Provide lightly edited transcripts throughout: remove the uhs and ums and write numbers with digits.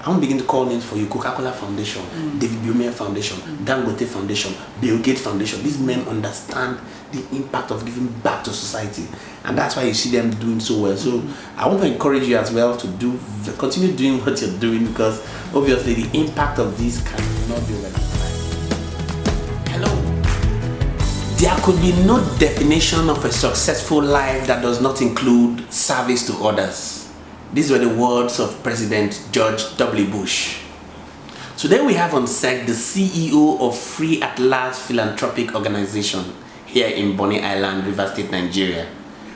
I won't begin to call names for you. Coca-Cola Foundation, David Bumer Foundation, Dangote Foundation, Bill Gates Foundation. These men understand the impact of giving back to society, and that's why you see them doing so well. So I want to encourage you as well to continue doing what you're doing, because obviously the impact of this cannot be overlooked. Hello. There could be no definition of a successful life that does not include service to others. These were the words of President George W. Bush. Today we have on set the CEO of At Last Phylantropic Organizations here in Bonny Island, Rivers State, Nigeria.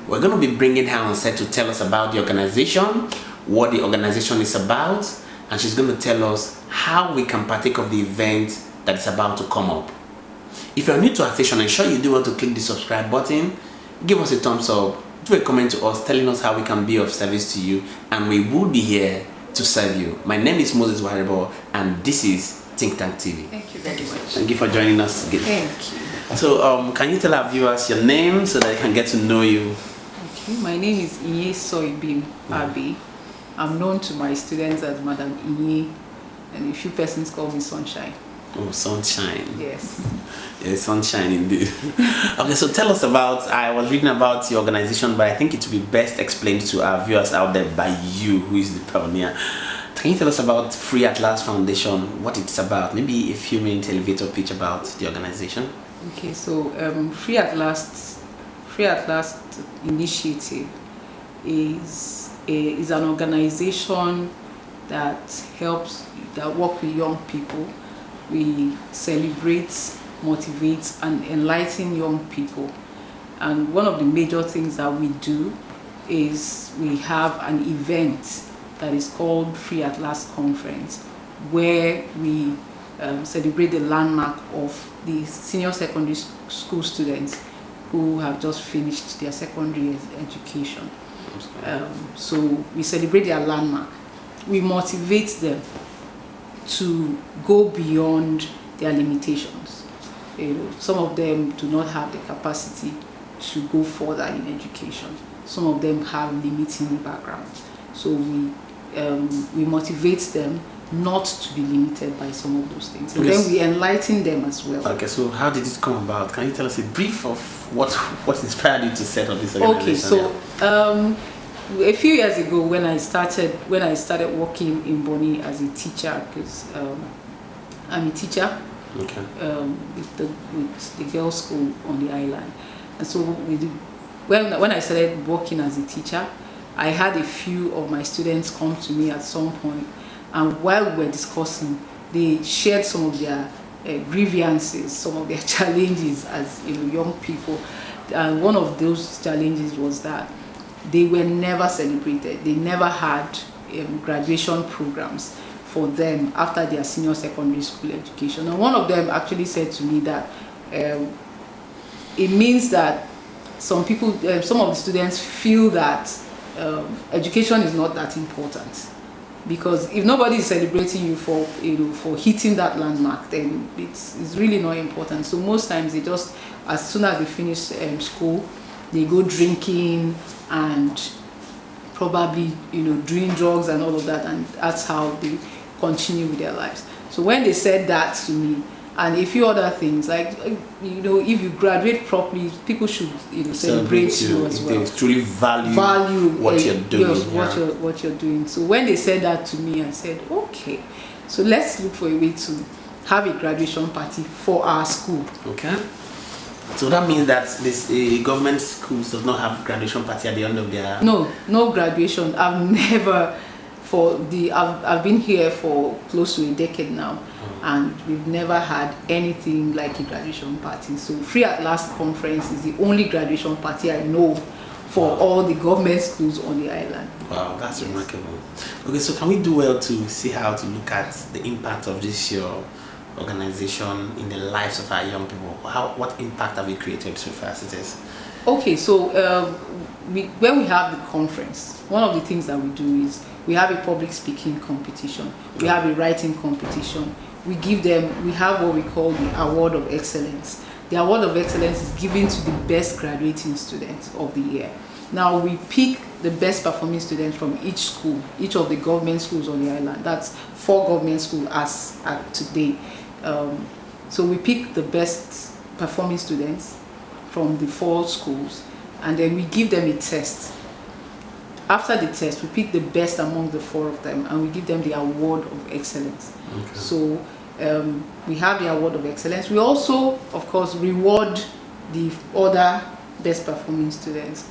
We're going to be bringing her on set to tell us about the organization, what the organization is about, and she's going to tell us how we can partake of the event that is about to come up. If you're new to our station, I'm sure you do want to click the subscribe button, give us a thumbs up, do a comment to us telling us how we can be of service to you, and we will be here to serve you. My name is Moses Waribo, and this is Think Tank TV. Thank you very much. Thank you for joining us again. Thank you. So, can you tell our viewers your name so that they can get to know you? Okay, my name is Inye Soibim Abi. I'm known to my students as Madam Inye, and a few persons call me Sunshine. Oh, Sunshine. Yes. Yeah, Sunshine indeed. Okay, so tell us I was reading about your organization, but I think it would be best explained to our viewers out there by you, who is the pioneer. Can you tell us about At Last Foundation, what it's about? Maybe a few minutes elevator pitch about the organization. Okay, so At Last Initiative is an organization that works with young people. We celebrate, motivate, and enlighten young people. And one of the major things that we do is we have an event that is called At Last Conference, where we celebrate the landmark of the senior secondary school students who have just finished their secondary education. So we celebrate their landmark. We motivate them to go beyond their limitations. Some of them do not have the capacity to go further in education. Some of them have limiting backgrounds. So we motivate them not to be limited by some of those things. And then we enlighten them as well. Okay, so how did it come about? Can you tell us a brief of what inspired you to set up this organization? Okay, so a few years ago, when I started working in Bonny as a teacher, because I'm a teacher, okay, with the girls' school on the island, and so when I started working as a teacher, I had a few of my students come to me at some point, and while we were discussing, they shared some of their grievances, some of their challenges as young people, and one of those challenges was that they were never celebrated. They never had graduation programs for them after their senior secondary school education. And one of them actually said to me that it means that some of the students feel that education is not that important, because if nobody is celebrating you for hitting that landmark, then it's really not important. So most times they just, as soon as they finish school, they go drinking and probably doing drugs and all of that, and that's how they continue with their lives. So when they said that to me, and a few other things like if you graduate properly, people should celebrate you as well. They truly value what you're doing. Yes, what you're doing. So when they said that to me, I said, okay, so let's look for a way to have a graduation party for our school. Okay. So that means that this government schools does not have graduation party at the end of their... No graduation. I've been here for close to a decade now, and we've never had anything like a graduation party. So At Last Conference is the only graduation party I know for all the government schools on the island. Wow, that's remarkable. Okay, so can we do well to see how to look at the impact of this your organization in the lives of our young people? What impact have we created so far as it is? Okay, so when we have the conference, one of the things that we do is we have a public speaking competition, we have a writing competition, we have what we call the Award of Excellence. The Award of Excellence is given to the best graduating students of the year. Now we pick the best performing students from each school, each of the government schools on the island. That's 4 government schools as at today. So we pick the best performing students from the 4 schools, and then we give them a test. After the test, we pick the best among the 4 of them, and we give them the award of excellence. Okay. So we have the award of excellence. We also, of course, reward the other best performing students.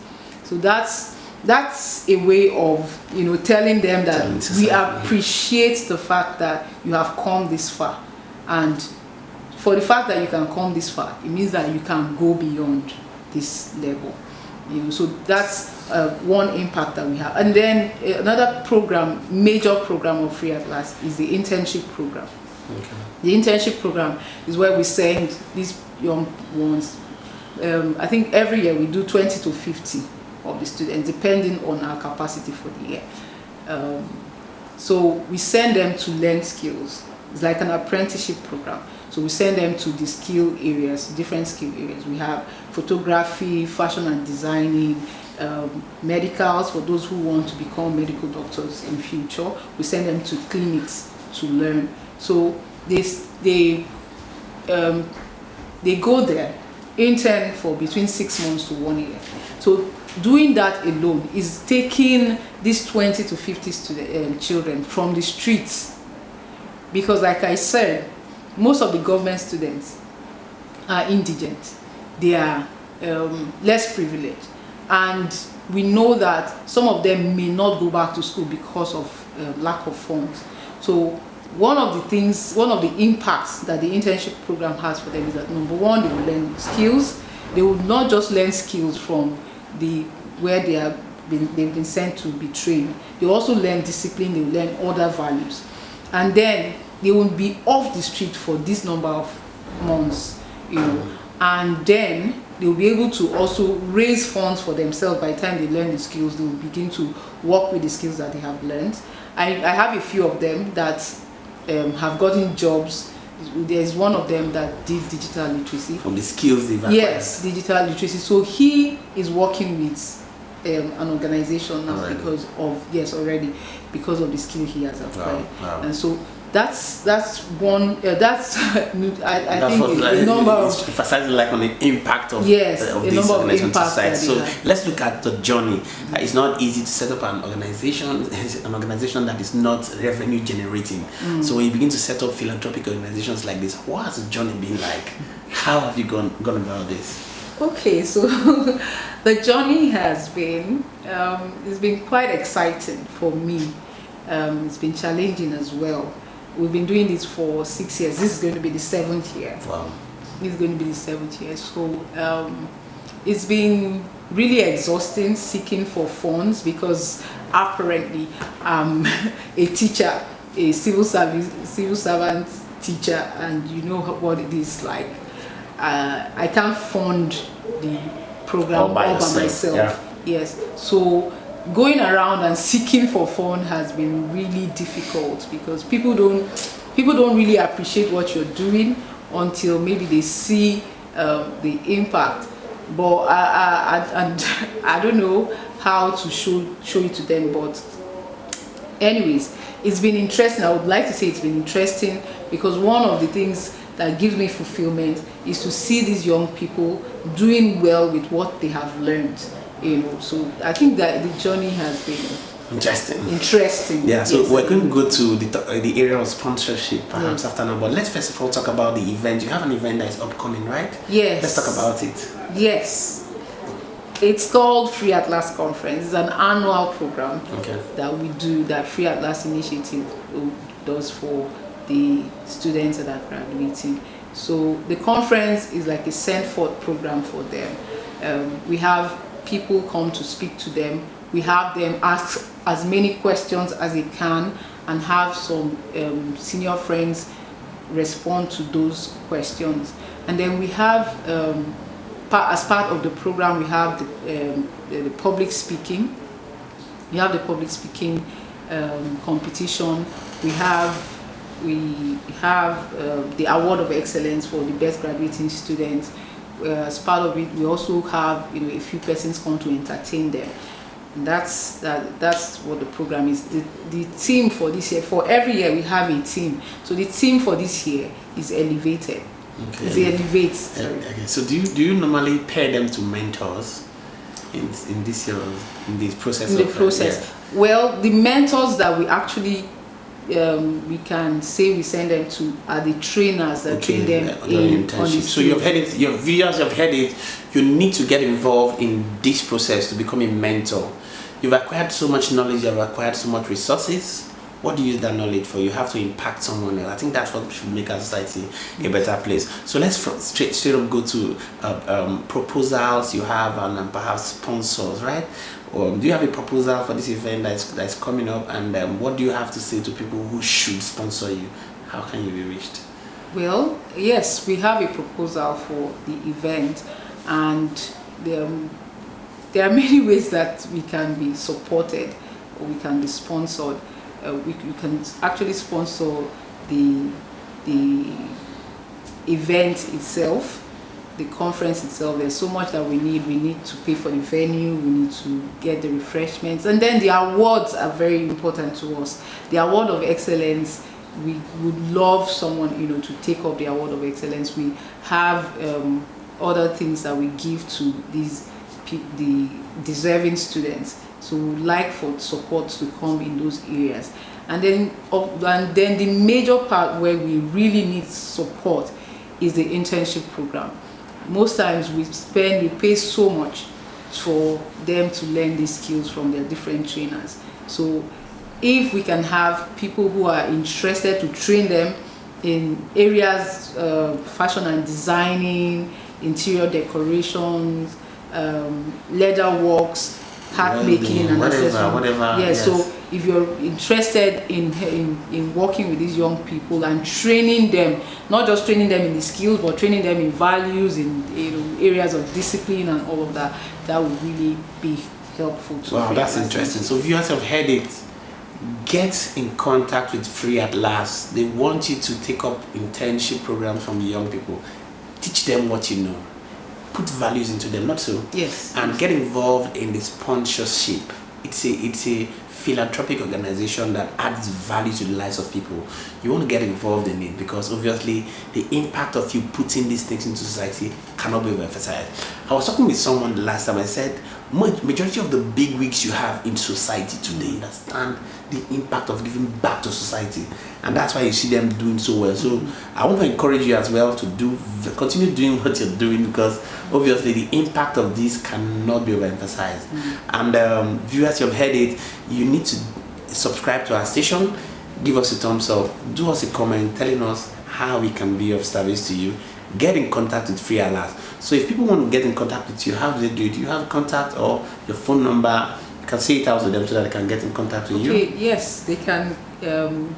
So that's a way of, you know, telling them that we appreciate the fact that you have come this far, and for the fact that you can come this far, it means that you can go beyond this level. You know, so that's one impact that we have. And then another program, major program of Free At Last, is the internship program. Okay. The internship program is where we send these young ones. I think every year we do 20 to 50 of the students, depending on our capacity for the year. So we send them to learn skills. It's like an apprenticeship program. So we send them to the skill areas, different skill areas. We have photography, fashion and designing, medicals for those who want to become medical doctors in future. We send them to clinics to learn. So they go there, intern for between 6 months to 1 year. So doing that alone is taking these 20 to 50 children from the streets, because like I said, most of the government students are indigent. They are less privileged, and we know that some of them may not go back to school because of lack of funds. So one of the impacts that the internship program has for them is that, number one, they will learn skills. They will not just learn skills from where they've been sent to be trained. They also learn discipline. They will learn other values, and then they will be off the street for this number of months, you know, and then they will be able to also raise funds for themselves. By the time they learn the skills, they will begin to work with the skills that they have learned. I have a few of them that have gotten jobs. There's one of them that did digital literacy. From the skills they've acquired. Yes, digital literacy. So he is working with an organization now already. Because of the skill he has acquired. Wow. And so that's one. I think the number of emphasizing like on the impact of this organization to society. So let's look at the journey. It's not easy to set up an organization that is not revenue generating. So when you begin to set up philanthropic organizations like this, what has the journey been like? How have you gone about this? Okay, so the journey has been it's been quite exciting for me. It's been challenging as well. We've been doing this for 6 years. This is going to be the 7th year. Wow. This is going to be the 7th year. So it's been really exhausting seeking for funds, because apparently I'm a teacher, a civil servant teacher, and you know what it is like. I can't fund the program all by myself. Yeah. Yes. So going around and seeking for funds has been really difficult, because people don't really appreciate what you're doing until maybe they see the impact. But I don't know how to show it to them. But anyways, it's been interesting. I would like to say it's been interesting, because one of the things that gives me fulfillment is to see these young people doing well with what they have learned. You know, so I think that the journey has been interesting. Yeah, so we're going to go to the area of sponsorship perhaps after now, but let's first of all talk about the event. You have an event that is upcoming, right? Yes. Let's talk about it. Yes. It's called Free At Last Conference. It's an annual program that we do, that Free At Last initiative does for the students that are graduating. So the conference is like a send forth program for them. We have people come to speak to them. We have them ask as many questions as they can, and have some senior friends respond to those questions. And then we have, as part of the program, we have the public speaking. We have the public speaking competition. We have the award of excellence for the best graduating students. as part of it, we also have a few persons come to entertain them. And that's what the program is. The theme for this year, for every year we have a theme. So the theme for this year is elevated. Okay. It's elevate. Sorry. Okay. So do you normally pair them to mentors in this year, in this process? In the process, well, the mentors that we actually we can say we send them to are the trainers that train them on the So you've heard it, your viewers have heard it. You need to get involved in this process to become a mentor. You've acquired so much knowledge, you've acquired so much resources. What do you use that knowledge for? You have to impact someone else. I think that's what should make our society a better place. So let's straight up go to proposals you have and perhaps sponsors, right? Do you have a proposal for this event that's coming up, and what do you have to say to people who should sponsor you? How can you be reached? Well, yes, we have a proposal for the event, and there are many ways that we can be supported or we can be sponsored. We can actually sponsor the event itself, the conference itself. There's so much that we need to pay for the venue, we need to get the refreshments, and then the awards are very important to us. The award of excellence, we would love someone to take up the award of excellence. We have other things that we give to the deserving students, so we would like for support to come in those areas. And then the major part where we really need support is the internship program. Most times we pay so much for them to learn these skills from their different trainers. So if we can have people who are interested to train them in areas, fashion and designing, interior decorations, leather works, hat making, and whatever. Yeah, yes. So if you're interested in working with these young people and training them, not just training them in the skills, but training them in values, in areas of discipline and all of that, that would really be helpful to. Wow, that's interesting. So viewers have heard it. Get in contact with Free At Last. They want you to take up internship programs from the young people. Teach them what you know. Put values into them, not so. Yes. And get involved in the sponsorship. It's a philanthropic organization that adds value to the lives of people. You want to get involved in it because obviously the impact of you putting these things into society cannot be emphasized. I was talking with someone the last time. I said majority of the big wigs you have in society today understand the impact of giving back to society, and that's why you see them doing so well. So I want to encourage you as well to continue doing what you're doing, because obviously the impact of this cannot be overemphasized. And viewers, you've heard it. You need to subscribe to our station, give us a thumbs up, do us a comment telling us how we can be of service to you. Get in contact with Free At Last. So if people want to get in contact with you, how do they do it? Do you have contact or your phone number? You can say it out to them so that they can get in contact with you. Yes, they can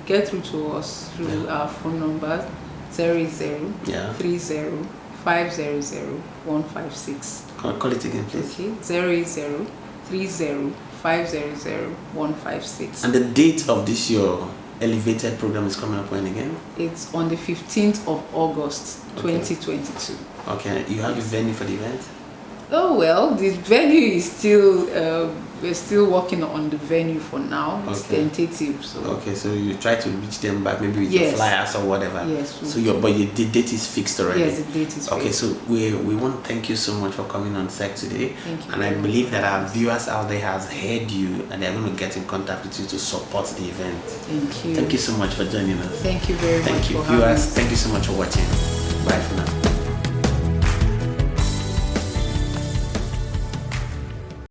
get through to us through our phone number 080 30 500 156. Call it again, please. Okay, 080 30 500 156. And the date of this your elevated program is coming up when again? It's on the 15th of August 2022. Okay, you have a venue for the event? Oh well, the venue is still we're still working on the venue for now. It's tentative. So okay, so you try to reach them back maybe with your flyers or whatever. Yes. So the date is fixed already. Yes, the date is fixed. Okay, so we want to thank you so much for coming on SEC today. Thank you. And I believe that our viewers out there have heard you and they're going to get in contact with you to support the event. Thank you. Thank you so much for joining us. Thank you very much. Thank you, viewers. Thank you so much for watching. Bye for now.